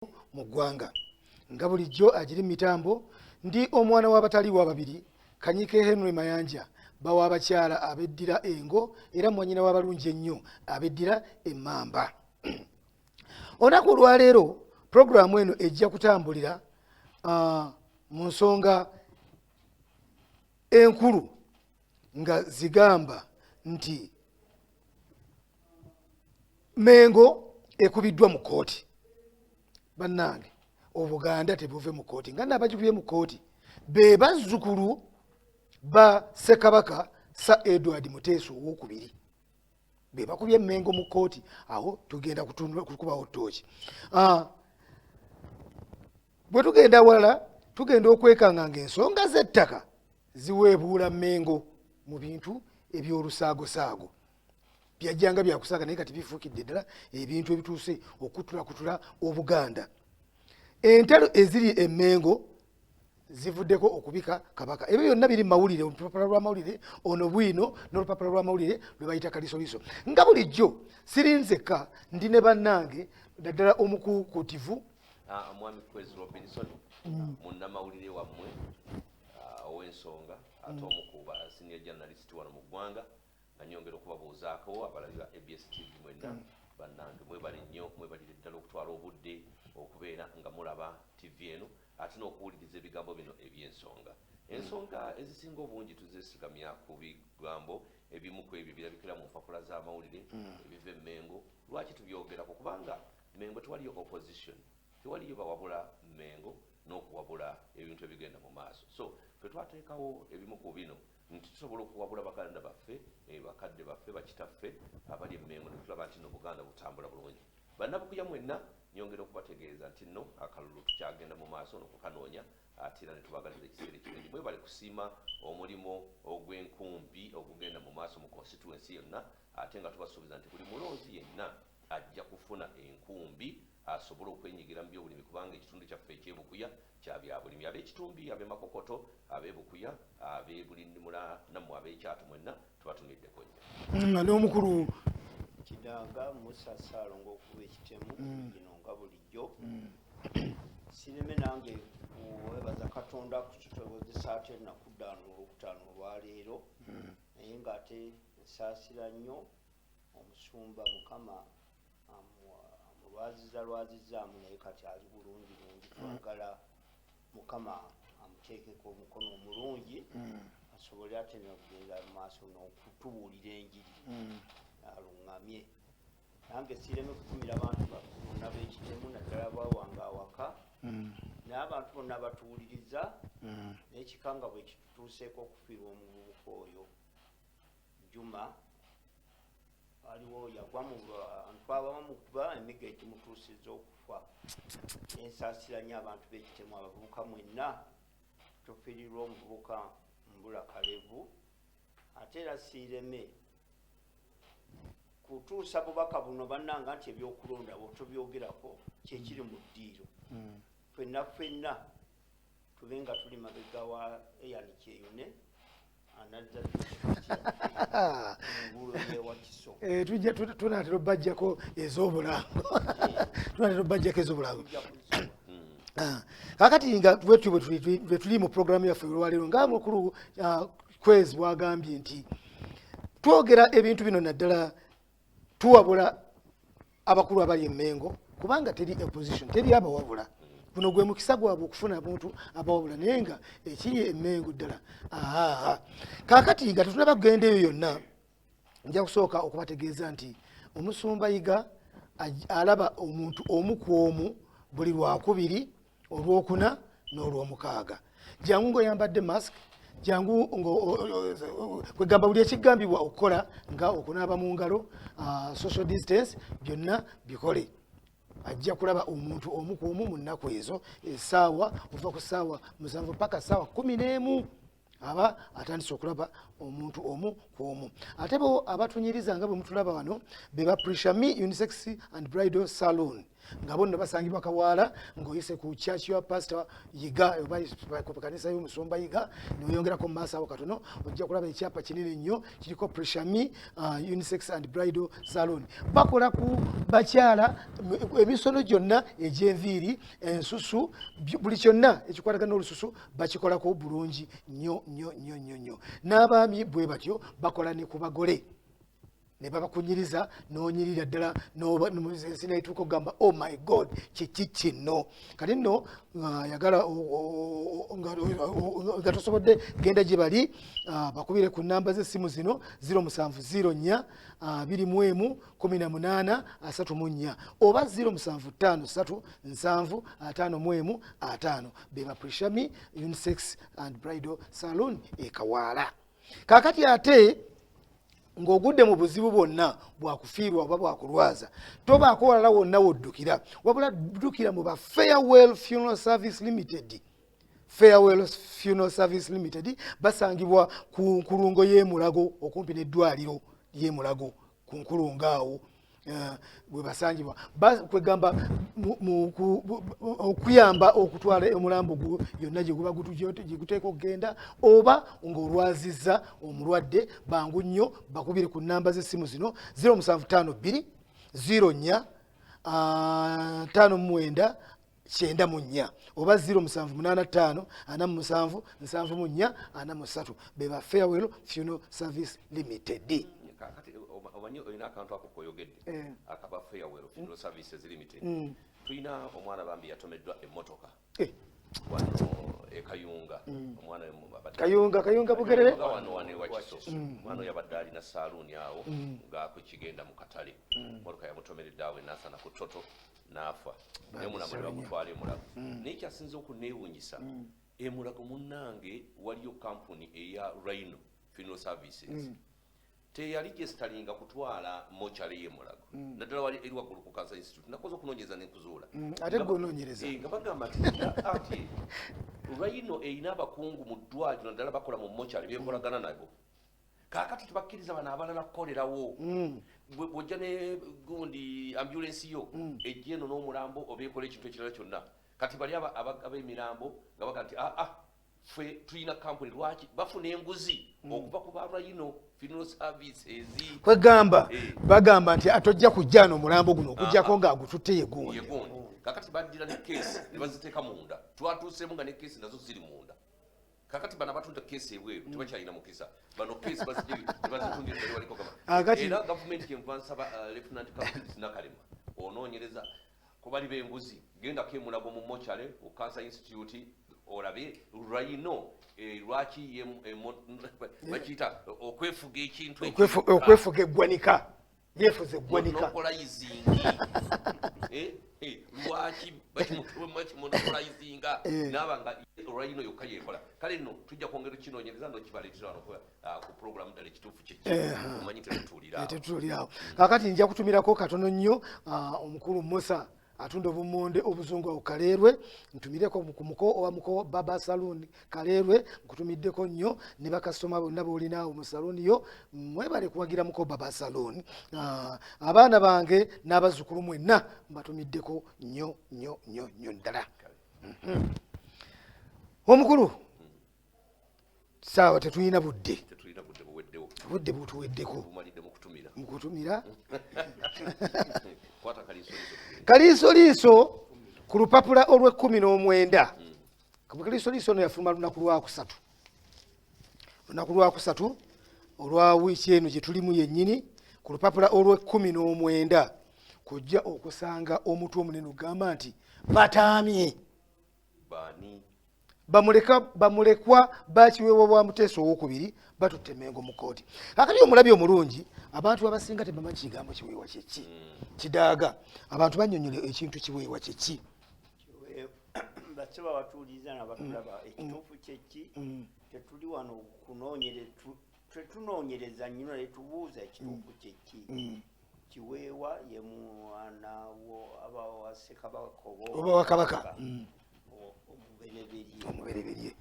mu ggwanga nga bulijjo agiri mitambo ndi omwana w'abataliiwo ababiri Kanyike Henry Mayanja bawa abakyala abeddira engo era mwanyina w'abalungi ennyo abeddira emmamba. Olunaku olwaleero pulogulaamu eno ejja kutambulira mu nsonga enkulu nga zigamba nti Mengo ekubiddwa mu kooti. Bannange Obuganda tebuve mu kooti nga nabagikubye mu kooti be bazzukulu ba Ssekabaka Sir Edward Muteesa owookubiri be bakubye Mengo mu kooti. Awo tugenda kukubawo ttooki. Bwe tugenda wala tugenda okwekanga ng'ensonga z'ettaka ziweebuula Mengo mu bintu eby'olusaagosaago byajjanga byakusaaga naye kati bifuukidde ddala ebintu ebituuse okutulakutula Obuganda. Entalo eziri e Mengo zivuddeko okubika Kabaka. Ebyo byonna biri mawulire, olupapula lw'amawulire ono bwino n'olupapula lw'amawulire lwe bayita kalisoliso. Nga bulijjo siri nzekka ndi ne bannange ddala omukuukutivu Mwami Kwezi Robinson munnamawulire wammwe ow'ensonga ate omukuba senior journalist wano mu ggwanga nga nyongera okubabuuzaako abalabira ABS TV mwenna bannange mwebale nnyo mwebalire ddala okutwala obudde okubeera nga mulaba TV eno ate n'okuwuliriza ebigambo bino eby'ensonga. Ensonga ezisinga obungi tuzesigamya ku bigambo ebimu ku ebyo birabikira mu mpapula z'amawulire ebiva e Mengo. Lwaki tubyogerako? Kubanga Mengo tewaliyo opposition, tewaliyo bawabula Mengo n'okuwabula ebintu ebigenda mu maaso. So twetwateekawo ebimu ku bino nti tusobola okuwabula bakalanda baffe bakadde baffe bakitaffe abali e Mengo netulaba nti n'Obuganda butambula bulungi. Bannabukuya mwenna nyongera okubategeeza nti nno akalulu tukyagenda mu maaso n'okukanoonya ate era ne tubagalira ekiseera ekirungi. Mwebale kusiima omulimo ogw'enkumbi ogugenda mu maaso mu constituency yonna ate nga tubasuubiza nti buli mulonzi yenna ajja kufuna enkumbi asobole okwenyigira mu byobulimi kubanga ekitundu kyaffe ekyebukuya kya byabulimi. Ab'ekitumbi ab'emakokoto ab'ebukuya ab'ebulindimula nammwe ab'ekyatu mwenna tubatumiddeko nnyo. N'omukulu Kidanga Musa Saalongo okuba ekitemu gino nga bulijjo sireme nange webaza Katonda ku kitobozesa ate ennaku ttaano olwokutaano olwaleero naye ng'ate nsaasira nnyo omusumba Mukama lwazizzaamu naye kati ali bulungi twagala Mukama amuteekeko omukono omulungi asobole ate n'okugenda mu maaso n'okutubuulira enjiri aluŋŋamye. Nange sireme kutumira abantu bonna b'ekitemu naddala bawanga awaka n'abantu bonna batuwuliriza n'ekikanga bwe kitutuuseeko okufiirwa omuvubuka oyo Juma aliwo yagwa mu bantu abamu kuba emiga egimutuusizza okufa. Ensaasiranye abantu b'ekitemu abavubuka mwenna tufiirirwa omuvubuka Mbula Kalevu ate era siireme kutuusa bubaka buno bannanga nti ebyokulonda bwotobyogerako kyekiri mu ddiiro ffenna tube nga tuli mabega wa eyani kyeyune anazza ngulu yewa kiso tunatera obbajjako ez'obulango tunatera obbajjako ez'obulango. Kakati nga bwe tuli mu puroguramu yaffe olwaleero nga mukulu Kwezi bwagambye nti twogera ebintu bino naddala tuwabula abakulu abali e Mengo kubanga teri opposition, teri abawabula. Guno gwe mukisa gwabwe okufuna abantu abawabula naye nga ekiri e Mengo ddala. Kaakati nga tetunaba kugenda eyo yonna nja kusooka okubategeeza nti omusumba Yiga alaba omuntu omu ku omu buli lwakubiri, olwokuna n'olwomukaaga. Jangu ng'oyambadde mask, jangu kwegamba buli ekigambibwa okukola nga okunaaba mu ngalo, social distance, byonna bikole. Ajja kulaba omuntu omu ku omu mu nnaku ezo essaawa okuva ku ssaawa 7 paka ssaawa 11 aba atandise okulaba omuntu omu ku omu. Ate bo abatunyiriza nga bwe mutulaba wano be ba Pressure Me Unisex and Bridal Salon nga bonna basangibwa Kawaala ng'oyise ku church ya pastor Yiga oba ku kanisa y'omusumba Yiga n'oyongerako mu maaso awo katono ojja kulaba ekyapa kinene nnyo kiriko Pressure Me Unisex and Bridal Salon. Bakola ku bakyala emisono gyonna egy'enviiri ensusu buli kyonna ekikwatagana n'olususu bakikolako bulungi nnyo nnyo nnyo nnyo nnyo. N'abaami bwe batyo bakola ne ku bagole ne babakunyiriza n'onyirira ddala n'omuzensi n'etuuka okugamba oh my god kiki kino kati nno yagala nga tosobodde genda gye bali bakubire ku namba z'essimu zino 0704 21 18 34 oba 0753 7 51 5 beba Pressure Me Unisex and Bridal Salon e Kawaala. Kakati ate ng'ogudde mu buzibu bwonna bwakufiirwa oba bwakulwaza tobaako walala wonna woddukira wabula ddukira mu ba Farewell Funeral Service Limited. Farewell Funeral Service Limited basangibwa ku nkulungo y'Emulago okumpi n'eddwaliro y'Emulago ku nkulungo awo bwe basangibwa kwegamba okuyamba okutwala omulambo yonna gye guba guteeka okugenda oba ng'olwazizza omulwadde bangu nnyo bakubire ku namba z'essimu zino 0752 04 59 94 oba 0785 47 74 43 beba Farewell Funeral Service Limited. Omanyi olina akantu ako koyogedde akaba Farewell Funeral Services Limited. Tulina omwana bambi yatomeddwa emmotoka wano Kayunga omwana Kayunga Bugerere wano wa Kisoso omwana yabadde alina saaluuni awo ng'ako kigenda mu katale emmotoka yamutomeredde awo enasana ku Toto n'afa naye Mulago ne bamutwala Emulago naye kyasinza okuneewuunyisa Emulago munnange waliyo kampuni eya Rhino Funeral Services teyali gesitalinga kutwala mochari y'Emulago naddala wali eri waggulu ku Cancer Institute nakoze okunoonyereza n'enkuzuula ate gwonoonyereza nga bagamba ati Rhino eyina abakungu mu ddwaliro naddala bakola mu mochari beekolagana nabo kaakati tebakkiriza bano abalala kukolerawo bw'ojja ne gundi ambulensi yo ejja eno n'omulambo obeekola ekintu ekirala kyonna kati bali ab'emirambo nga baga nti ffe tulina kampuni lwaki bafuna enguzi okuva ku ba Rhino Funeral Services kwegamba bagamba nti atojja kujja n'omulambo guno okujjako ng'agututte yegundi kakati baddira ne keesi ne baziteeka munda twatuuseemu nga ne keesi nazo ziri munda kakati bano abatunda keesi ebweru tebakyalina mukisa bano keesi bazitundira eri waliko gama era gavumenti kyenva nsaba Lieutenant Colonel Nakalema onoonyereza ku bali b'enguzi gendako Emulago mu mochare ku Cancer Institute olabe Rhino lwaki bakiyita okwefuga ekintu okwefuga eggwanika yeefuza eggwanika monopolizingi lwaki bakimonopolizinga naaba nga Rhino yokka yeekola kale nno tujja kwongera kinoonyereza nokibaleetera wano ku programu ddala ekituufu kyeki omanyi tetutuulirawo kaakati nja kutumirako katono nnyo omukulu Musa atunda obummonde obuzungu awo Kaleerwe ntumireko ku muko Baba Saloon Kaleerwe nkutumiddeko nnyo ne bakasitoma bonna b'olinaawo mu salooni yo mwebale kuwagira muko Baba Saloon abaana bange n'abazzukulu mwenna mbatumiddeko nnyo nnyo nnyo nnyo ddala omukulu saawa tetulina budde butuweddeko mukutumira kaliisoliiso ku lupapula olw'19 kaliisoliiso ono yafuluma lunaku lwakusatu olwa wiiki eno gye tulimu yennyini ku lupapula olw'19 kujja okusanga omutwe omunene ogamba nti bataamye bamulekwa bakiweebwa bwa Muteesa owokubiri batutte Mengo mu kkooti. Kakati omulabi omulungi abantu abasinga tebamanyi kigambo kiweewa kyeki kidaaga abantu bannyonnyola ekintu kiweewa kyeki bakiba batuuliza nabatulaba ekituufu kyeki tetuli wano tetunoonyereza nnyo naye tubuuza ekituufu kyeki kiweewa ye mwana aba wa Ssekabaka oba wa Kabaka omubereberye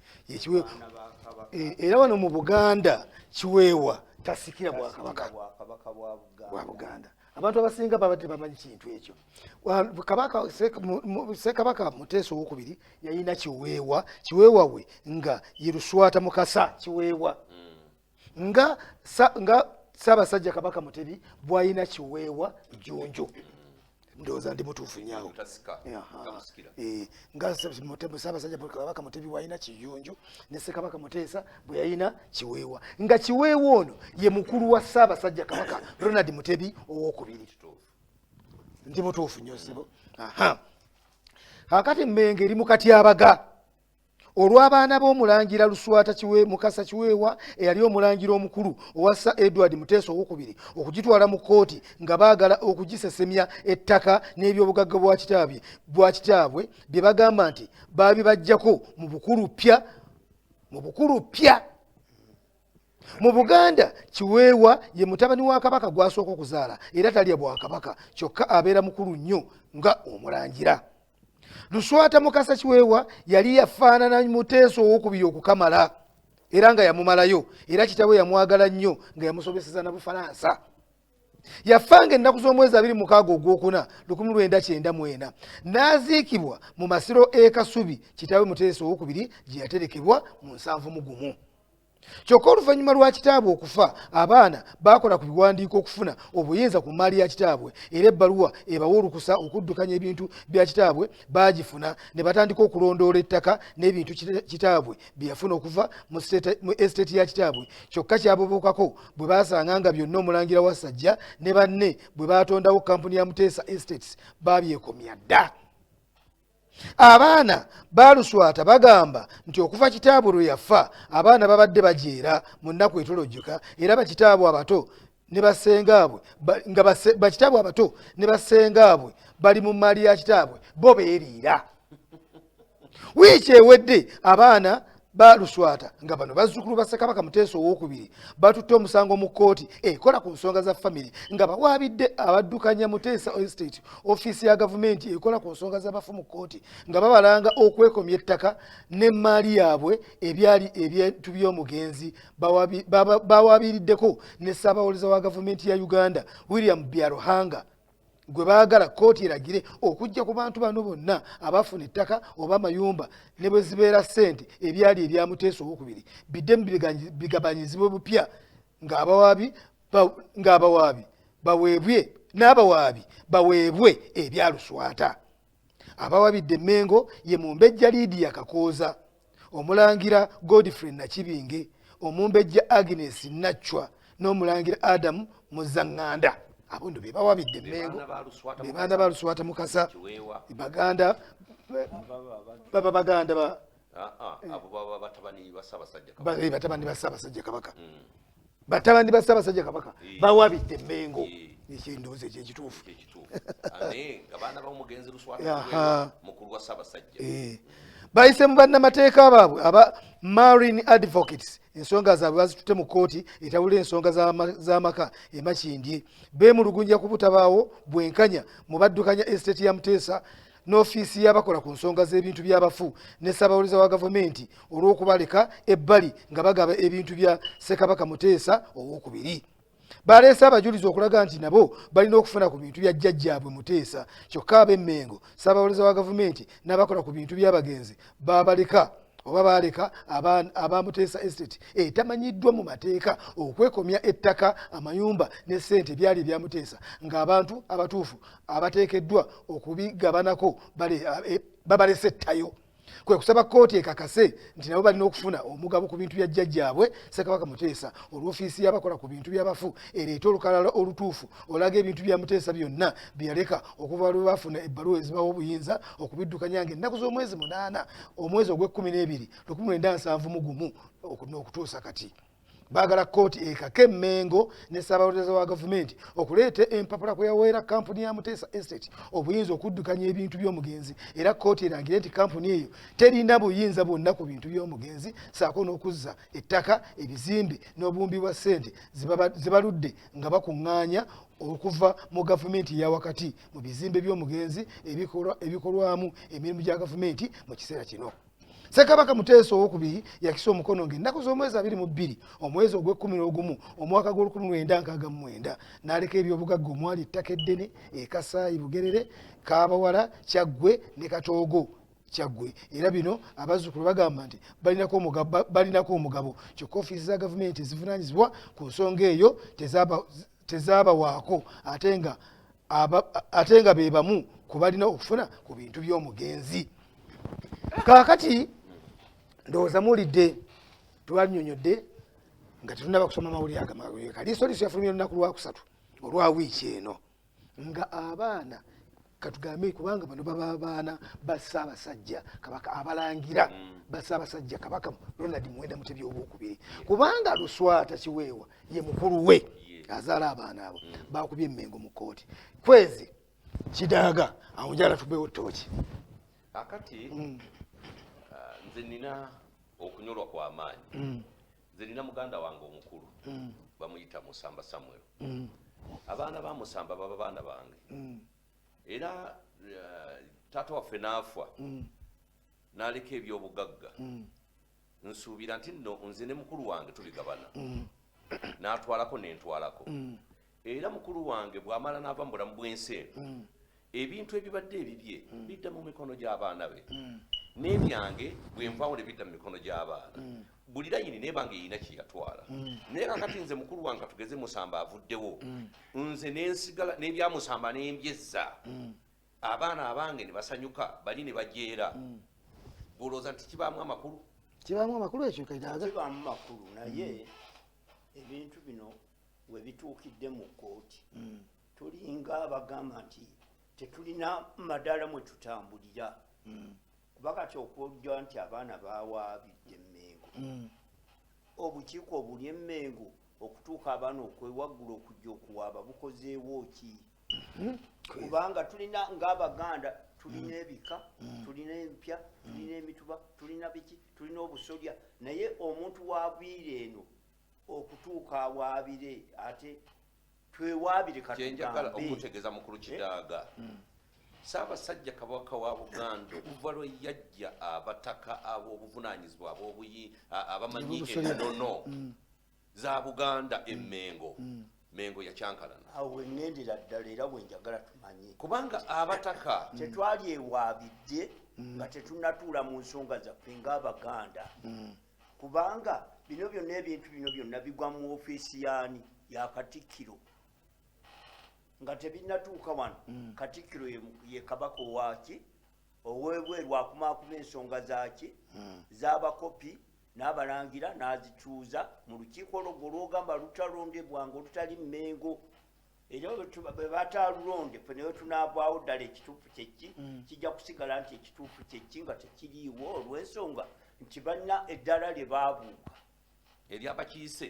era wano mu Buganda kiweewa tasikira Bwakabaka bwa Buganda abantu abasinga babadde bamanyi kintu ekyo. Ssekabaka Muteesa II yalina kiweewa we nga ye Luswata Mukasa kiweewa nga Ssaabasajja Kabaka Mutebi bw'alina kiweewa Jjunju. Ndowooza ndi mutuufu nnyo nga Ssaabasajja Kabaka Mutebi bw'alina Kiyunju ne Ssekabaka Muteesa bwe yalina kiweewa nga kiweewa ono ye mukulu wa Ssaabasajja Kabaka Ronald Mutebi II. Ndi mutuufu nnyo ssebo. Kakati Mmengo eri mu katyabaga olw'abaana b'omulangira Luswata Mukasa Kiweewa eyali omulangira omukulu owassa Edward Muteesa II okugitwala mu kkooti nga baagala okugisesemya ettaka n'ebyobugagga bwa kitaabwe bye bagamba nti baabibaggyako mu bukulu ppya. Mu Buganda Kiweewa ye mutabani wa kabaka gw'asooka okuzaala era talya bwakabaka kyokka abeera mukulu nnyo nga omulangira. Luswata Mukasa Kiweewa yali yafaanana Muteesa II okukamala era nga yamumalayo era kitaawe yamwagala nnyo nga yamusobeseza na Bufalansa. Yafanga ennaku z'omwezi 26 ogwokuna 1994 n'aziikibwa mu masiro Kasubi kitaawe Muteesa II gye yaterekebwa mu 71. Kyokka oluvannyuma lwa kitaabwe okufa abaana baakola ku biwandiiko okufuna obuyinza ku mmaali ya kitaabwe era ebbaluwa ebawa olukusa okuddukanya ebintu bya kitaabwe baagifuna ne batandika okulondoola ettaka n'ebintu kitaabwe bye yafuna okuva mu esiteeti ya kitaabwe. Kyokka kyabobookako bwe baasanga nga byonna omulangira Wasajja ne banne bwe baatondawo kampuni ya Muteesa Estates baabyekomya dda. Abaana ba Luswata bagamba nti okuva kitaabwe lwe yafa abaana babadde bajeera mu nnaku etolojjuka era bakitaabwe abato ne basengaabwe bakitaabwe abato ne basengaabwe bali mu mmaali ya kitaabwe bo beeriira. Wiiki ewedde abaana ba Luswata nga bano bazzukulu ba Ssekabaka Muteesa II batutte omusango mu kkooti ekola ku nsonga za famire nga bawaabidde abaddukanya Muteesa Estate ofiisi ya gavumenti ekola ku nsonga z'abafu mu kkooti nga babalanga okwekomya ettaka n'emmaali yaabwe ebyali ebintu by'omugenzi. Bawaabiiriddeko ne Ssaabawolereza wa gavumenti ya Uganda William Byaruhanga gwe baagala kkooti eragire okujja ku bantu bano bonna abafuna ettaka oba amayumba ne bwe zibeera ssente ebyali ebya Muteesa II biddemu bigabanyizibwe bupya ng'abawaabi baweebwe ebya Luswata. Abawaabidde Mmengo ye Mumbejja Lydia Kakooza, omulangira Godfrey Nakibinge, omumbejja Agnes Nachwa n'omulangira Adam Muzaŋŋanda. Abo ndo be bawabidde Mmengo be baana ba Luswata Mukasa Baganda baba Baganda abo baba batabani ba Ssaabasajja Kabaka batabani ba Ssaabasajja Kabaka bawabidde Mmengo ekindoozi ekituufu abaana b'omugenzi Luswata mukulu wa Ssaabasajja bayise mu bannamateeka baabwe aba Marine Advocates ensonga zaabwe bazitutte mu kkooti etawula ensonga z'amaka emakindye beemulugunya ku butabaawo bwenkanya mu baddukanya esiteeti ya Muteesa n'ofiisi y'abakola ku nsonga z'ebintu by'abafu ne Ssaabawolereza wa gavumenti olw'okubaleka ebbali nga bagaba ebintu bya Ssekabaka Muteesa II. Baleese abajulizi okulaga nti nabo balina okufuna ku bintu bya jjajjaabwe Muteesa kyokka ab'Emmengo Ssaabawolereza wa gavumenti n'abakola ku bintu by'abagenzi baaleka aba Muteesa Estate etamanyiddwa mu mateeka okwekomya ettaka amayumba ne ssente byali ebya Muteesa ng'abantu abatuufu abateekeddwa okubigabanako babalese ttayo. Kwe kusaba kkooti ekakase nti nabo balina okufuna omugabo ku bintu bya jjajjaabwe Ssekabaka Muteesa olw'ofiisi y'abakola ku bintu by'abafu ereeta olukalala olutuufu olaga ebintu bya Muteesa byonna byaleka okuva lwe bafuna ebbaluwa ezibawa obuyinza okubiddukanya ng'ennaku z'omwezi 8 omwezi ogw'E12 1971 n'okutuusa kati. Baagala kkooti ekake Mmengo ne Ssaabawolereza wa gavumenti okuleeta empapula kwe yaweera kampuni ya Muteesa Estate obuyinza okuddukanya ebintu by'omugenzi era kkooti erangire nti kampuni eyo terina buyinza bwonna ku bintu by'omugenzi saako n'okuzza ettaka ebizimbe n'obuwumbi bwa ssente zibaludde nga bakuŋŋaanya okuva mu gavumenti ya wakati mu bizimbe by'omugenzi ebikolwamu emirimu gya gavumenti mu kiseera kino. Ssekabaka Muteesa owookubiri yakisa omukono ng'ennaku z'omwezi 22 omwezi ogw'e11 omwaka gw'ol1969 n'aleka ebyobugagga omwali ettaka eddene Kasaayi Bugerere Kaabawala Kyaggwe ne Katoogo Kyaggwe. Era bino abazzukulu bagamba nti balinako omugabo kyokka ofiisi za gavumenti ezivunaanyizibwa ku nsonga eyo tezaabawaako ate nga be bamu ku balina okufuna ku bintu by'omugenzi. Kaakati ndowooza muwulidde tubanyonyodde nga tetunaba kusoma amawulire agamawulire. Kaliiso liiso yafulumya olunaku lwakusatu olwa wiiki eno nga abaana katugambe kubanga bano baba abaana ba Ssaabasajja Kabaka abalangira ba Ssaabasajja Kabaka Ronald Muwenda Mutebi owookubiri kubanga Luswata Kiweewa ye mukulu we azaala abaana abo bakubye Emmengo mu kkooti. Kwezi Kidaaga awo njala tubeewo ttooki akati nze nina okunyolwa kw'amaanyi. Nze nina muganda wange omukulu bamuyita Musamba Samuel. Abaana ba Musamba baba baana bange era taata waffe n'afa n'aleka ebyobugagga. Nsuubira nti nno nze ne mukulu wange tubigabana n'atwalako n'entwalako. Era mukulu wange bw'amala n'ava mu bulamu bw'ensi eno ebintu ebibadde ebibye bidda mu mikono gy'abaana be n'ebyange bwe nvaawo ne bidda mu mikono gy'abaana. Buli layini neebanga erina kye yatwala. Naye kakati nze mukulu wange katugeze Musamba avuddewo nze n'ensigala n'ebyamusamba n'embyezza abaana abange ne basanyuka bali ne bajeera. Olowooza nti kibaamu amakulu? Kibaamu amakulu ekyo Kidaaga? Kibaamu makulu naye ebintu bino we bituukidde mu kkooti tulinga abagamba nti tetulina madaala mwe tutambulira kuba kati okwogera nti abaana bawaabidde Emmengo obukiiko obuli Emmengo okutuuka abaana okwewaggula okujja okuwaaba bukozeewo ki? Kubanga tulina ng'Abaganda tulina ebika tulina empya tulina emituba tulina biki tulina obusolya naye omuntu waabire eno okutuuka awaabire ate twewaabire kyenjagala okutegeeza mukulu Kidaaga Ssaabasajja Kabaka wa Buganda okuva lwe yajja abataka ab'obuvunaanyizibwa abamanyi ennono za Buganda Emmengo Mengo yakyankalana awo ŋŋendera ddala era bwe njagala tumanye kubanga abataka tetwali ewaabidde nga tetunnatuula mu nsonga zaffe ng'Abaganda kubanga bino byonna ebintu bino byonna bigwa mu ofiisi yaani ya Katikkiro nga tebinnatuuka wano. Katikkiro ye kabaka owaki ow'ebweru akumaakuma ensonga zaki z'abakopi n'abalangira n'azikyuza mu lukiiko olwo olwogamba lutalondebwanga olutali Mmengo. Era bwe batalulonde ffe ne we tunaavaawo ddala ekituufu kyeki kijja kusigala nti ekituufu kyeki nga tekiriiwo olw'ensonga nti balina eddala lye baabuuka eryabakiise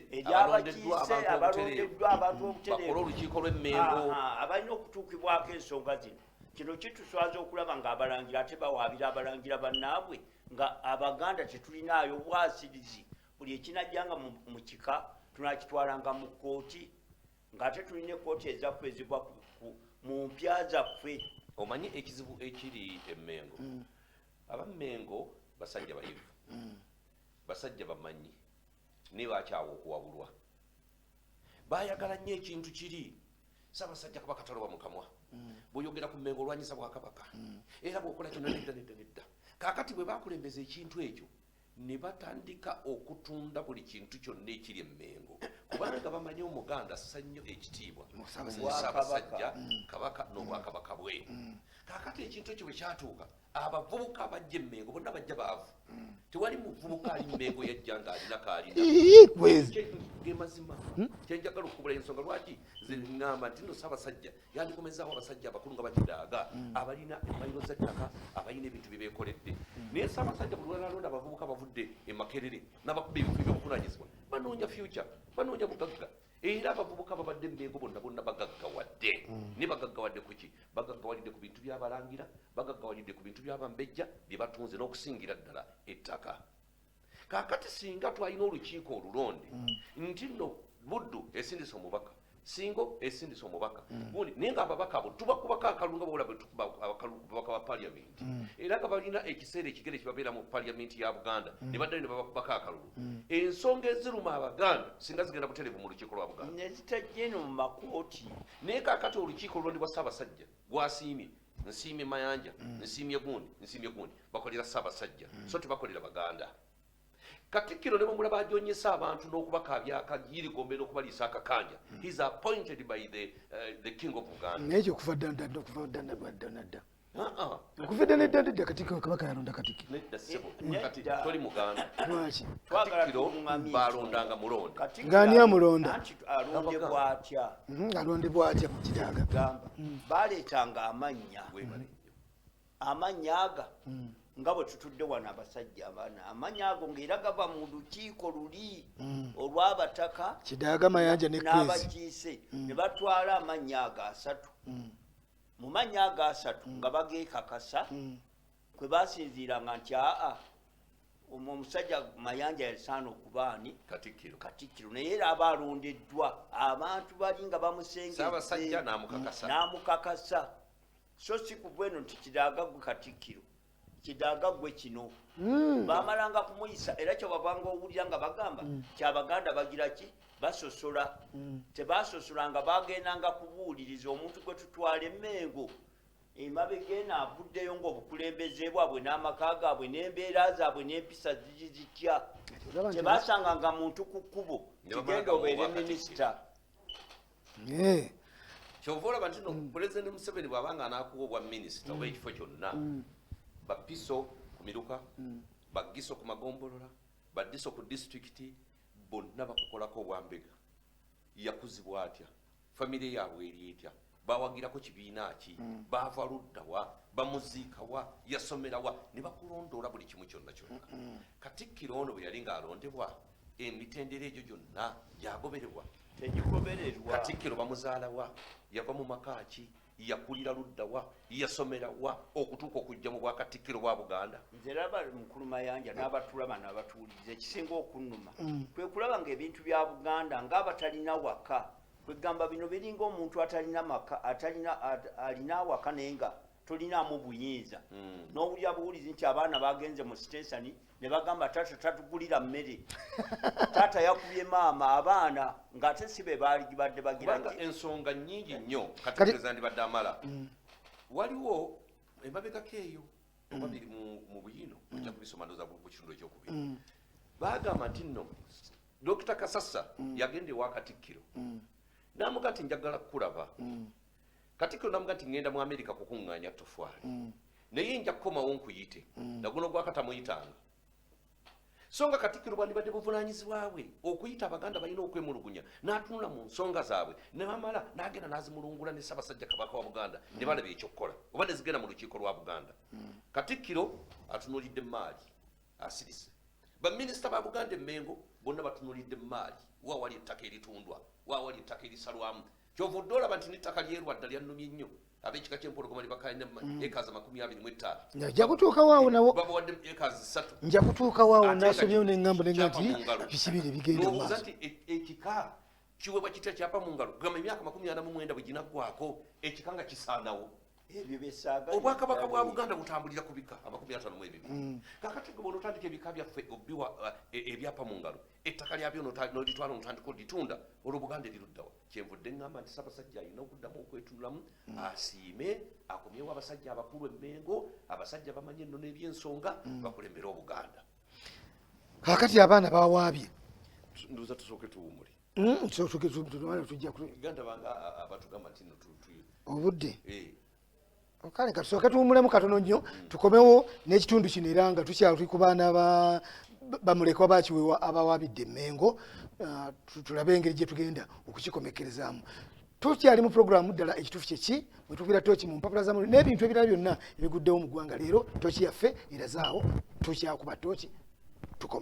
abalondeddwa abantu obutereevu olukiiko lw'Emmengo abalina okutuukibwako ensonga zino. Kino kituswaza okulaba ng'abalangira ate bawaabira abalangira bannaabwe nga Abaganda tetulinaayo bwasirizi. Buli ekinajjanga mu kika tunakitwalanga mu kkooti ng'ate tulina ekkooti ezaffe ezigwa mu mpya zaffe. Omanyi ekizibu ekiri Emmengo abammengo basajja bayivu basajja bamanyi naye bakyawa okuwabulwa. Baayagala nnyo ekintu kiri Ssaabasajja Kabaka taloba mu kamwa bw'oyogera ku Mmengo olwanyisa Bwakabaka era bw'okola kino nedda. Kaakati bwe baakulembeza ekintu ekyo ne batandika okutunda buli kintu kyonna ekiri Emmengo kubanga bamanyi Omuganda assa nnyo ekitiibwa Ssaabasajja Kabaka n'Obwakabaka bwe. Kaakati ekintu ekyo bwe kyatuuka abavubuka abajja Emmengo bonna bajja baavu. Tewali muvubuka ali Mmengo yajja ng'alina kaalina ge mazima. Kyenjagala okukubula ensonga lwaki nze ŋŋamba nti nno Ssaabasajja yandikomezaawo abasajja abakulu nga Bakidaaga abalina emmayiro z'ettaka abalina ebintu bye beekoledde. Naye Ssaabasajja buli lwalonda abavubuka bavudde e Makerere n'abakuba ebintu ebyobuvunaanyizibwa banoonya future banoonya bugagga. Era abavubuka babadde Emmengo bonna bagaggawadde. Ne bagaggawadde ku ki? Bagaggawadde ku bintu by'abalangira bagaggawadde ku bintu by'abambejja bye batunze n'okusingira ddala ettaka. Kaakati singa twalina olukiiko olulonde nti nno Buddu esindisa omubaka singo esindisa omubaka gundi naye nga ababaka abo tubakubako akalulu nga bwola ababaka ba paliamenti era nga balina ekiseera ekigere kibabeera mu paliamenti ya Buganda ne baddayo ne babakubako akalulu ensonga eziruma Abaganda singa zigenda butereevu mu lukiiko lwa Buganda nezitajje no mu makooti naye kaakati olukiiko lulondebwa Ssaabasajja gwasiimye nsiimye Mayanja nsiimye gundi bakolera Ssaabasajja so tebakolera Baganda Katikkiro ne bamulaba ajonnyesa abantu n'okubakaabya akayirigombe n'okubaliisa akakanja he is appointed by the king of Buganda naye ekyo okuva ddala okuva ddala Katikkiro Kabaka yalonda Katikkiro nedda ssebo kati toli Muganda lwaki Katikkiro balondanga mulonde ng'ani amulonda anti alondebwa atya alondebwa atya mu Kidaaga gamba baleetanga amannya aga nga bwe tutudde wano abasajja abaana amannya ago ng'era gava mu lukiiko luli olw'abataka Kidaaga Mayanja ne Kwezi n'abakiise ne batwala amannya ago 3 mu mannya ago 3 nga bageekakasa kwe basinziiranga nti omusajja Mayanja yasaana okuba ani Katikkiro naye era aba alondeddwa abantu bali nga bamusengezze Ssaabasajja n'amukakasa so si ku bweno nti Kidaaga gwe Katikkiro Kidaaga gwe kino bamalanga kumuyisa era kyo babanga owulira nga bagamba kyabaganda bagira ki basosola tebasosolanga bagendanga kubuuliriza omuntu gwe tutwala Emmengo emabegena avuddeyo ng'obukulembeze bwabwe n'amaka gaabwe n'embeera zaabwe n'empisa zitya tebasanganga muntu ku kkubo kigenda obeere minisita kyova olaba nti no Pulezidenti Museveni bw'abanga anaakuwa obwa minisita oba ekifo kyonna bapiso ku Miruka bagiso ku Magombolola badiso ku disitulikiti bonna bakukolako obwambega yakuzibwa atya famire yaabwe eri etya bawagirako kibiina ki baava luddawa bamuziikawa yasomerawa ne bakulondoola buli kimu kyonna kyonna Katikkiro ono bwe yali ng'alondebwa emitendera egyo gyonna gyagobererwa tegigobererwa Katikkiro bamuzaalawa yava mu maka ki yakulira luddawa yasomerawa okutuuka okujja mu bwakatikkiro bwa Buganda nze raba mukulu Mayanja n'abatulaba n'abatuwuliriza ekisinga okunnuma kwe kulaba ng'ebintu bya Buganda ng'abatalina waka kwegamba bino biringa omuntu atalina maka alina awaka naye nga tolinaamu buyinza n'owulira buwulizi nti abaana bagenze mu sitensani ne bagamba taata tatugulira mmere taata yakubye maama abaana ng'ate si be badde bagira kubanga ensonga nnyingi nnyo Katikkiro ndibadde amala waliwo emabegako eyo oba biri mu buyino ojja kubisoma ndoza ku kitundu ekyokubiri bagamba nti nno Dr. Kasassa yagenda ewa Katikkiro namuga nti njagala kukulaba Katikkiro namuga nti ngenda mu Amerika kukuŋŋaanya ttoffaali naye nja kukomawo nkuyite naguno gwakatamuyitanga so nga Katikkiro bwandibadde buvunaanyizibwa bwe okuyita Abaganda balina okwemulugunya n'atunula mu nsonga zaabwe ne bamala n'agenda n'azimulungula ne Ssaabasajja Kabaka wa Buganda ne balaba ekyokkola oba ne zigenda mu lukiiko lwa Buganda Katikkiro atunuulidde Maali asirise baminisita ba Buganda Emmengo bonna batunuulidde Maali wawali ettaka eritundwa wawali ettaka erisalwamu kyovudde olaba nti n'ettaka lyerwadda lyannumye nnyo ab'ekika ky'empologoma libakaine ekazi 25 nja kutuuka waawo nawo babawadde ekazi 3 nja kutuuka waawo nasomyewo neŋŋamba nenga nti bisibire bigenda mu maaso nti ekika kiweebwa kitya kyapa mu ngalo gamba emyaka 49 bwe ginaggwako ekika nga kisaanawo ebyo byesaaga obwakabaka bwa Buganda butambulira ku bika 52 kakati gwe bonotandika ebika byaffe obbiwa ebyapa mu ngalo ettaka lyabyo nolitwala notandika oditunda olwo Buganda eriruddawa kyenvudde ŋŋamba nti Ssaabasajja alina okuddamu okwetunulamu asiime akomyewo abasajja abakulu Emmengo abasajja bamanyi ennono ebyensonga bakulembera Obuganda kakati abaana bawaabye nduuza tusooke tuwumule tujja Uganda banga abatugamba nti obudde kale katusooke tuwumulemu katono nnyo tukomewo n'ekitundu kino era nga tukyali ku baana bamulekwa bakiwewa abawaabidde Emmengo tulabe engeri gye tugenda okukikomekerezaamu tukyali mu puroguramu ddala ekituufu kyeki bwe tukugira tooki mu mpapula z'amuliro n'ebintu ebirala byonna ebiguddewo mu ggwanga leero tooki yaffe erazaawo tukyakuba tooki